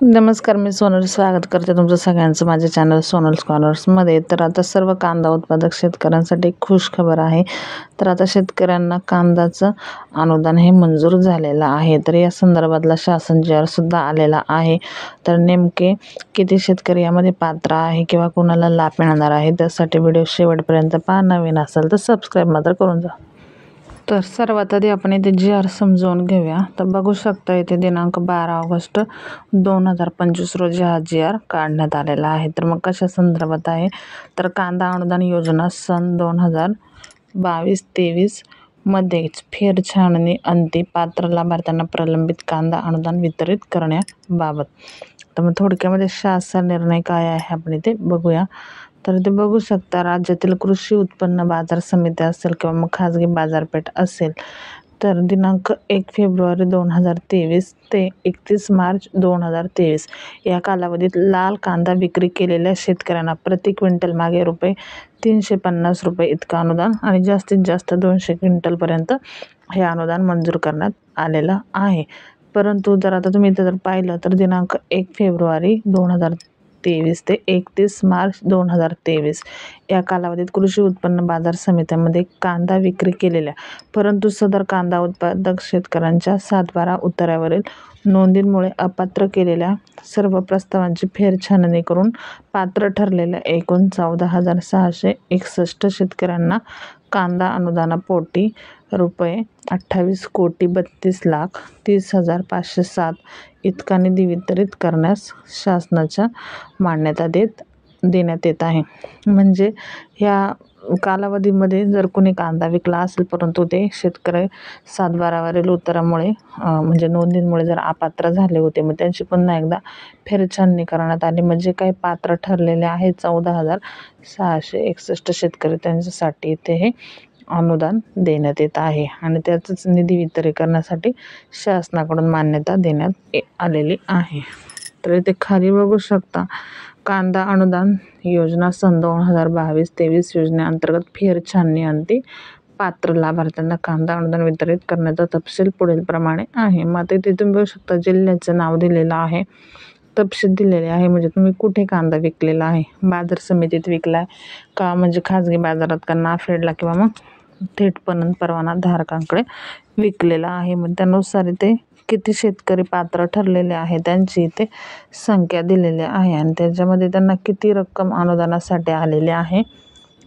नमस्कार, मी सोनल स्वागत करते तुमचं सगळ्यांचं माझ्या चॅनल सोनल स्कॉलर्समध्ये. तर आता सर्व कांदा उत्पादक शेतकऱ्यांसाठी खुश खबर आहे. तर आता शेतकऱ्यांना कांद्याचं अनुदान हे मंजूर झालेलं आहे. तर या संदर्भातला शासन जी आर सुद्धा आलेला आहे. तर नेमके किती शेतकरी यामध्ये पात्र आहे किंवा कोणाला लाभ मिळणार आहे, त्यासाठी व्हिडिओ शेवटपर्यंत पहा. नवीन असेल तर सबस्क्राईब मात्र करून जा. तर सर्वात आधी आपण इथे जी आर समजावून घेऊया. तर बघू शकता इथे दिनांक 12 ऑगस्ट 2025 रोजी हा जी आर काढण्यात आलेला आहे. तर मग कशा संदर्भात आहे, तर कांदा अनुदान योजना सन 2022-23 मध्ये फेरछाननी अंती पात्र लाभार्थ्यांना प्रलंबित कांदा अनुदान वितरित करण्याबाबत. तर मग थोडक्यामध्ये शासन निर्णय काय आहे आपण इथे बघूया. तर ते बघू शकता, राज्यातील कृषी उत्पन्न बाजार समिती असेल किंवा मग खाजगी बाजारपेठ असेल, तर दिनांक 1 फेब्रुवारी 2023 ते 31 मार्च 2023 या कालावधीत लाल कांदा विक्री केलेल्या शेतकऱ्यांना प्रति क्विंटल मागे ₹350 इतकं अनुदान आणि जास्तीत जास्त 200 क्विंटलपर्यंत हे अनुदान मंजूर करण्यात आलेलं आहे. परंतु जर आता तुम्ही इथं जर पाहिलं, तर दिनांक 1 फेब्रुवारी 2023 ते 31 मार्च 2023 या कालावधीत कृषी उत्पन्न बाजार समित्यांमध्ये कांदा विक्री केलेल्या परंतु सदर कांदा उत्पादक शेतकऱ्यांच्या 7/12 उताऱ्यावरील नोंदींमुळे अपात्र केलेल्या सर्व प्रस्तावांची फेरछाननी करून पात्र ठरलेल्या एकूण 14,661 शेतकऱ्यांना कांदा अनुदानापोटी ₹28,32,30,507 इतका निधी वितरित करण्यास शासनाच्या मान्यता देण्यात येत आहे. म्हणजे ह्या कालावधीमध्ये जर कोणी कांदा विकला असेल, परंतु ते शेतकरी 7/12 उतारामुळे म्हणजे नोंदींमुळे जर अपात्र झाले होते, मग त्यांची पुन्हा एकदा फेरछाननी करण्यात आली. म्हणजे काही पात्र ठरलेले आहेत 14,661 शेतकरी, त्यांच्यासाठी इथे हे अनुदान देण्यात येत आहे आणि त्याचंच निधी वितरित करण्यासाठी शासनाकडून मान्यता देण्यात आलेली आहे. तर इथे खाली बघू शकता, कांदा अनुदान योजना सन 2022-23 योजनेअंतर्गत फेरछाननी अंती पात्र लाभार्थ्यांना कांदा अनुदान वितरित करण्याचा तपशील पुढील प्रमाणे आहे. मग इथे तुम्ही बघू शकता, जिल्ह्याचं नाव दिलेलं आहे, तपशील दिलेले आहे. म्हणजे तुम्ही कुठे कांदा विकलेला आहे, बाजार समितीत विकलाय का, म्हणजे खाजगी बाजारात का, नाफेडला किंवा मग थेट पणन परवाना धारकांकडे विकलेला आहे. मग त्यानुसार इथे किती शेतकरी पात्र ठरलेले आहे त्यांची इथे संख्या दिलेली आहे आणि त्याच्यामध्ये त्यांना किती रक्कम अनुदानासाठी आलेली आहे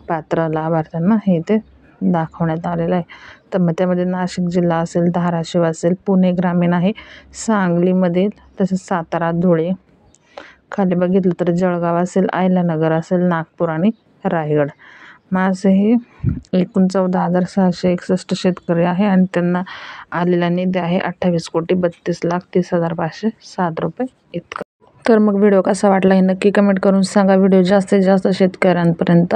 पात्र लाभार्थ्यांना हे इथे दाखवण्यात आलेलं आहे. तर मग त्यामध्ये नाशिक जिल्हा असेल, धाराशिव असेल, पुणे ग्रामीण आहे, सांगलीमध्ये, तसेच सातारा, धुळे, खाली बघितलं तर जळगाव असेल, अहिल्यानगर असेल, नागपूर आणि रायगड. मग असे हे एकूण 14,661 शेतकरी आहे आणि त्यांना आलेला निधी आहे ₹28,32,30,507 इतका. तर मग व्हिडिओ कसा वाटला हे नक्की कमेंट करून सांगा. व्हिडिओ जास्तीत जास्त शेतकऱ्यांपर्यंत,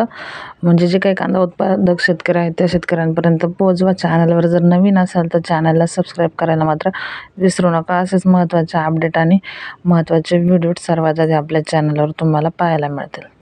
म्हणजे जे काही कांदा उत्पादक शेतकरी आहेत त्या शेतकऱ्यांपर्यंत पोहोचवा. चॅनलवर जर नवीन असाल तर चॅनलला सबस्क्राईब करायला मात्र विसरू नका. असेच महत्त्वाचे अपडेट आणि महत्त्वाचे व्हिडिओ सर्वात आधी आपल्या चॅनलवर तुम्हाला पाहायला मिळतील.